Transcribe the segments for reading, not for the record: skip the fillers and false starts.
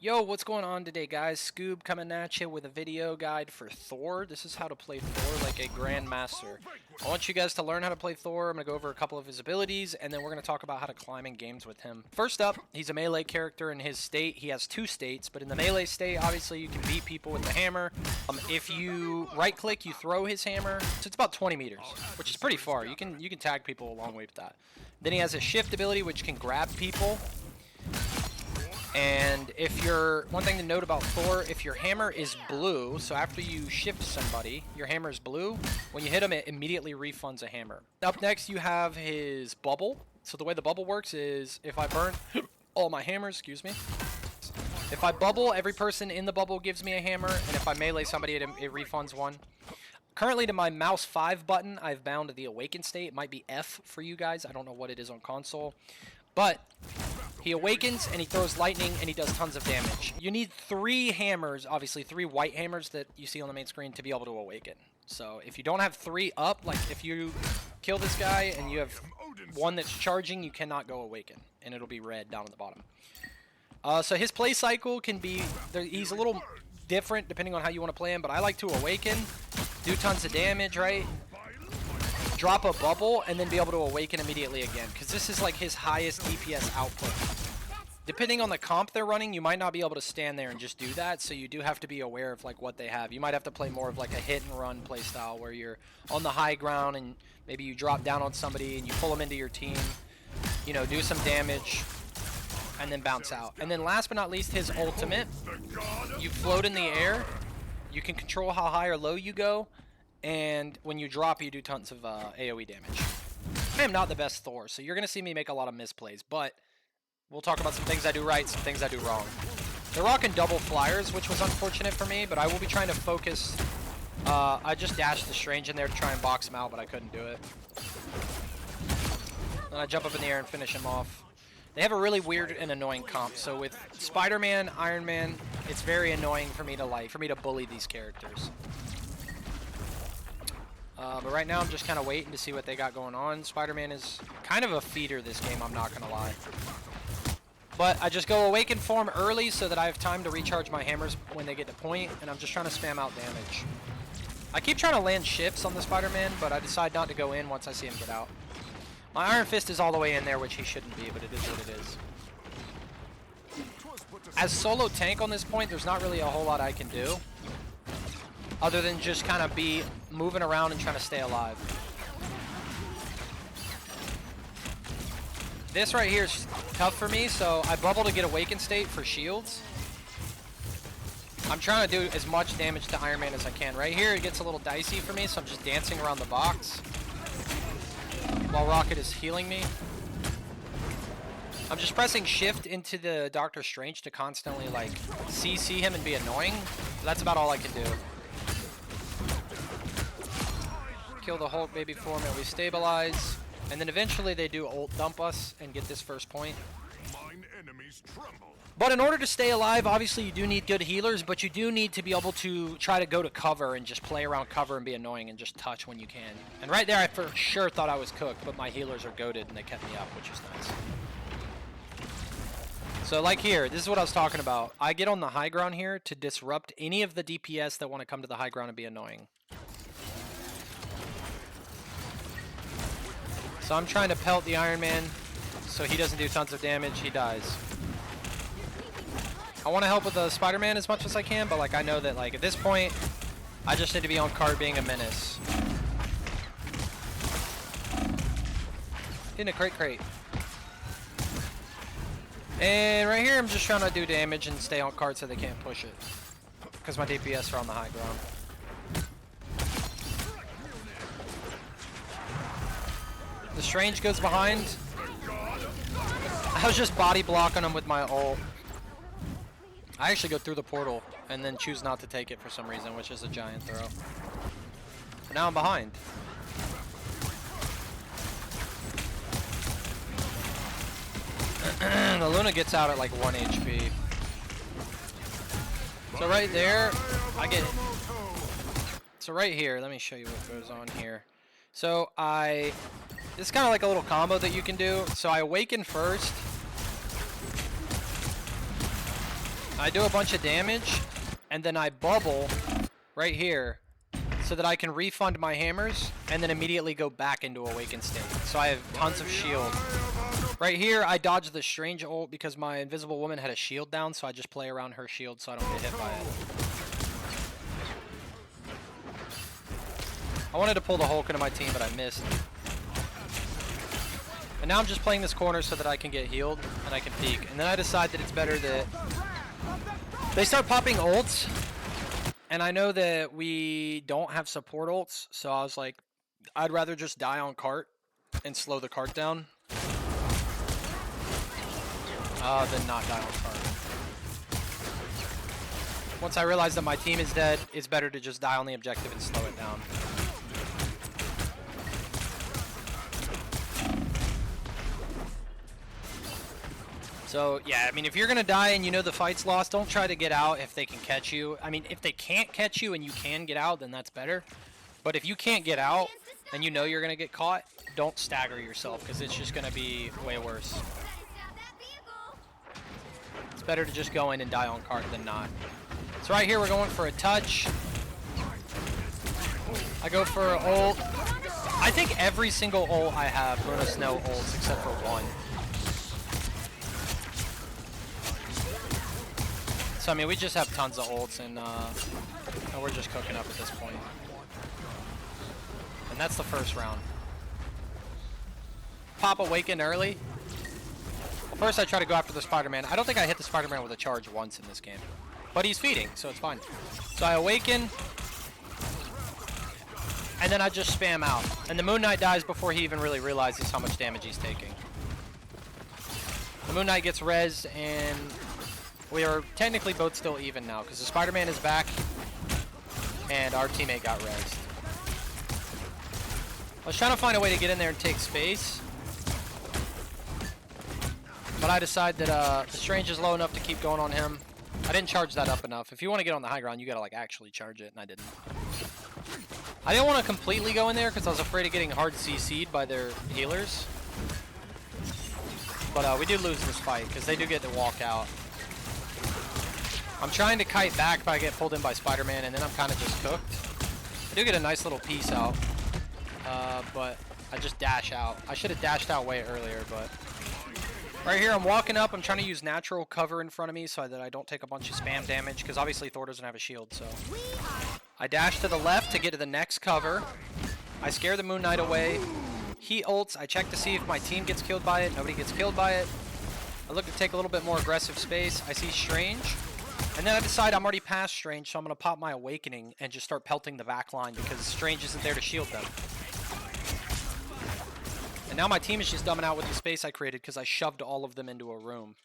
Yo, what's going on today, guys? Scoob coming at you with a video guide for Thor. This is how to play Thor like a Grandmaster. I want you guys to learn how to play Thor. I'm going to go over a couple of his abilities, and then we're going to talk about how to climb in games with him. First up, he's a melee character in his state. He has two states, but in the melee state, obviously, you can beat people with the hammer. If you right-click, you throw his hammer. So it's about 20 meters, which is pretty far. You can tag people a long way with that. Then he has a shift ability, which can grab people. And if you're, one thing to note about Thor, if your hammer is blue, so after you shift somebody, your hammer is blue, when you hit him, it immediately refunds a hammer. Up next, you have his bubble. So the way the bubble works is, if I burn all my hammers, excuse me, if I bubble, every person in the bubble gives me a hammer, and if I melee somebody, it refunds one. Currently, to my mouse 5 button, I've bound the awaken state. It might be F for you guys. I don't know what it is on console. But he awakens and he throws lightning and he does tons of damage. You need 3 hammers, obviously 3 white hammers that you see on the main screen to be able to awaken. So if you don't have 3 up, like if you kill this guy and you have one that's charging, you cannot go awaken. And it'll be red down at the bottom. So his play cycle can be, he's a little different depending on how you want to play him, but I like to awaken, do tons of damage, right? Drop a bubble, and then be able to awaken immediately again, because this is like his highest DPS output. Depending on the comp they're running, you might not be able to stand there and just do that, so you do have to be aware of like what they have. You might have to play more of like a hit and run play style where you're on the high ground and maybe you drop down on somebody and you pull them into your team, you know, do some damage, and then bounce out. And then last but not least, his ultimate. You float in the air, you can control how high or low you go, and when you drop, you do tons of AoE damage. I am not the best Thor, so you're going to see me make a lot of misplays, but we'll talk about some things I do right, some things I do wrong. They're rocking double flyers, which was unfortunate for me, but I will be trying to focus. I just dashed the Strange in there to try and box him out, but I couldn't do it. Then I jump up in the air and finish him off. They have a really weird and annoying comp, so with Spider-Man, Iron Man, it's very annoying for me to bully these characters. But right now I'm just kind of waiting to see what they got going on. Spider-Man is kind of a feeder this game, I'm not going to lie. But I just go Awaken form early so that I have time to recharge my hammers when they get to point, and I'm just trying to spam out damage. I keep trying to land shifts on the Spider-Man, but I decide not to go in once I see him get out. My Iron Fist is all the way in there, which he shouldn't be, but it is what it is. As solo tank on this point, there's not really a whole lot I can do, other than just kind of be moving around and trying to stay alive. This right here is tough for me, so I bubble to get Awaken State for shields. I'm trying to do as much damage to Iron Man as I can. Right here, it gets a little dicey for me, so I'm just dancing around the box while Rocket is healing me. I'm just pressing shift into the Doctor Strange to constantly like CC him and be annoying. That's about all I can do. Kill the Hulk baby form and we stabilize. And then eventually they do ult dump us and get this first point. But in order to stay alive, obviously you do need good healers, but you do need to be able to try to go to cover and just play around cover and be annoying and just touch when you can. And right there I for sure thought I was cooked, but my healers are goated and they kept me up, which is nice. So like here, this is what I was talking about. I get on the high ground here to disrupt any of the DPS that want to come to the high ground and be annoying. So I'm trying to pelt the Iron Man so he doesn't do tons of damage, he dies. I want to help with the Spider-Man as much as I can, but like I know that like at this point, I just need to be on card being a menace. In a crate. And right here I'm just trying to do damage and stay on card so they can't push it. Because my DPS are on the high ground. The Strange goes behind. I was just body blocking him with my ult. I actually go through the portal and then choose not to take it for some reason, which is a giant throw. But now I'm behind. The Luna gets out at like 1 HP. So right there, I get... So right here, let me show you what goes on here. So this is kind of like a little combo that you can do. So I awaken first. I do a bunch of damage, and then I bubble right here so that I can refund my hammers and then immediately go back into awakened state. So I have tons of shield. Right here, I dodged the strange ult because my invisible woman had a shield down, so I just play around her shield so I don't get hit by it. I wanted to pull the Hulk into my team, but I missed. And now I'm just playing this corner so that I can get healed and I can peek. And then I decide that it's better that they start popping ults. And I know that we don't have support ults, so I was like, I'd rather just die on cart and slow the cart down than not die on cart. Once I realize that my team is dead, it's better to just die on the objective and slow it down. So, yeah, I mean, if you're going to die and you know the fight's lost, don't try to get out if they can catch you. I mean, if they can't catch you and you can get out, then that's better. But if you can't get out and you know you're going to get caught, don't stagger yourself because it's just going to be way worse. It's better to just go in and die on cart than not. So right here, we're going for a touch. I go for an ult. I think every single ult I have, Bruno Snow ults, except for one. So, I mean, we just have tons of ults, and we're just cooking up at this point. And that's the first round. Pop Awaken early. Well, first I try to go after the Spider-Man. I don't think I hit the Spider-Man with a charge once in this game. But he's feeding, so it's fine. So I Awaken, and then I just spam out. And the Moon Knight dies before he even really realizes how much damage he's taking. The Moon Knight gets rezzed, and we are technically both still even now because the Spider-Man is back and our teammate got rezzed. I was trying to find a way to get in there and take space, but I decide that the Strange is low enough to keep going on him. I didn't charge that up enough. If you want to get on the high ground, you gotta like actually charge it, and I didn't. I didn't want to completely go in there because I was afraid of getting hard CC'd by their healers. But we do lose this fight because they do get to walk out. I'm trying to kite back, but I get pulled in by Spider-Man, and then I'm kind of just cooked. I do get a nice little piece out, but I just dash out. I should have dashed out way earlier, but right here I'm walking up. I'm trying to use natural cover in front of me so that I don't take a bunch of spam damage, because obviously Thor doesn't have a shield. So I dash to the left to get to the next cover. I scare the Moon Knight away. He ults. I check to see if my team gets killed by it. Nobody gets killed by it. I look to take a little bit more aggressive space. I see Strange. And then I decide I'm already past Strange, so I'm going to pop my Awakening and just start pelting the back line because Strange isn't there to shield them. And now my team is just dumbing out with the space I created because I shoved all of them into a room.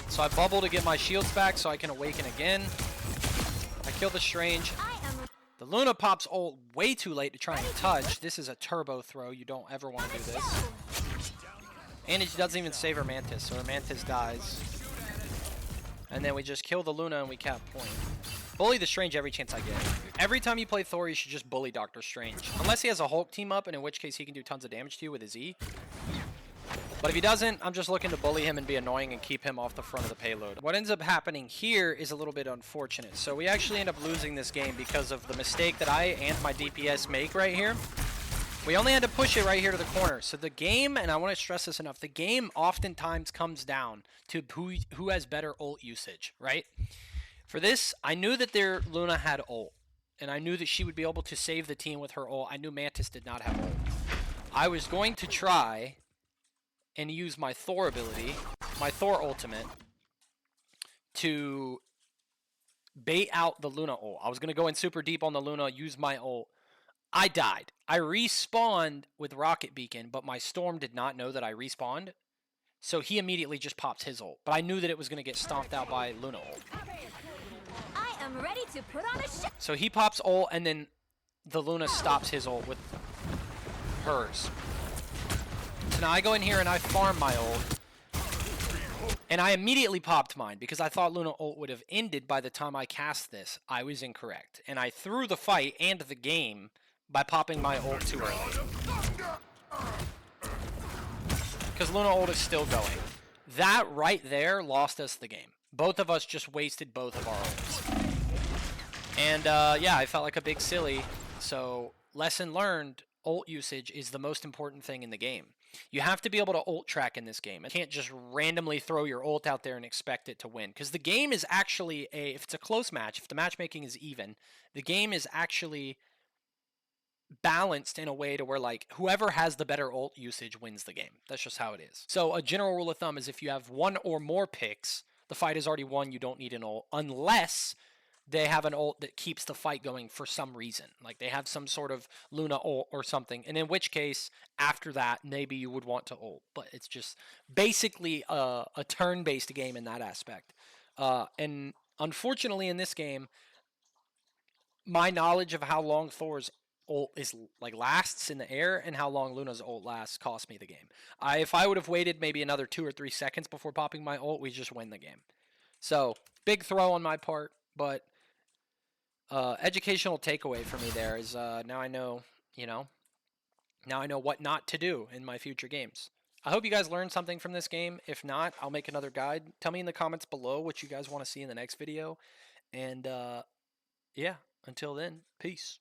So I bubble to get my shields back so I can Awaken again. I kill the Strange. The Luna pops ult way too late to try and touch. This is a turbo throw. You don't ever want to do this. And it doesn't even save her Mantis, so her Mantis dies. And then we just kill the Luna and we cap point. Bully the Strange every chance I get. Every time you play Thor, you should just bully Doctor Strange. Unless he has a Hulk team up, and in which case he can do tons of damage to you with his E. But if he doesn't, I'm just looking to bully him and be annoying and keep him off the front of the payload. What ends up happening here is a little bit unfortunate. So we actually end up losing this game because of the mistake that I and my DPS make right here. We only had to push it right here to the corner. So the game, and I want to stress this enough, the game oftentimes comes down to who has better ult usage, right? For this, I knew that their Luna had ult, and I knew that she would be able to save the team with her ult. I knew Mantis did not have ult. I was going to try and use my Thor ability, my Thor ultimate, to bait out the Luna ult. I was going to go in super deep on the Luna, use my ult. I died. I respawned with Rocket Beacon, but my Storm did not know that I respawned. So he immediately just pops his ult. But I knew that it was going to get stomped out by Luna ult. I am ready to put on a show. So he pops ult, and then the Luna stops his ult with hers. So now I go in here and I farm my ult. And I immediately popped mine because I thought Luna ult would have ended by the time I cast this. I was incorrect. And I threw the fight and the game by popping my ult too early. Because Luna ult is still going. That right there lost us the game. Both of us just wasted both of our ults. And yeah, I felt like a big silly. So lesson learned, ult usage is the most important thing in the game. You have to be able to ult track in this game. You can't just randomly throw your ult out there and expect it to win. Because the game is actually if it's a close match, if the matchmaking is even, the game is actually balanced in a way to where like whoever has the better ult usage wins the game. That's just how it is. So a general rule of thumb is if you have one or more picks, the fight is already won. You don't need an ult unless they have an ult that keeps the fight going for some reason. Like they have some sort of Luna ult or something. And in which case, after that, maybe you would want to ult. But it's just basically a turn-based game in that aspect. And unfortunately in this game, my knowledge of how long Thor's ult is like lasts in the air and how long Luna's ult lasts cost me the game. If I would have waited maybe another 2 or 3 seconds before popping my ult, we just win the game. So big throw on my part, but educational takeaway for me there is now I know, now I know what not to do in my future games. I hope you guys learned something from this game. If not, I'll make another guide. Tell me in the comments below what you guys want to see in the next video. And yeah, until then, peace.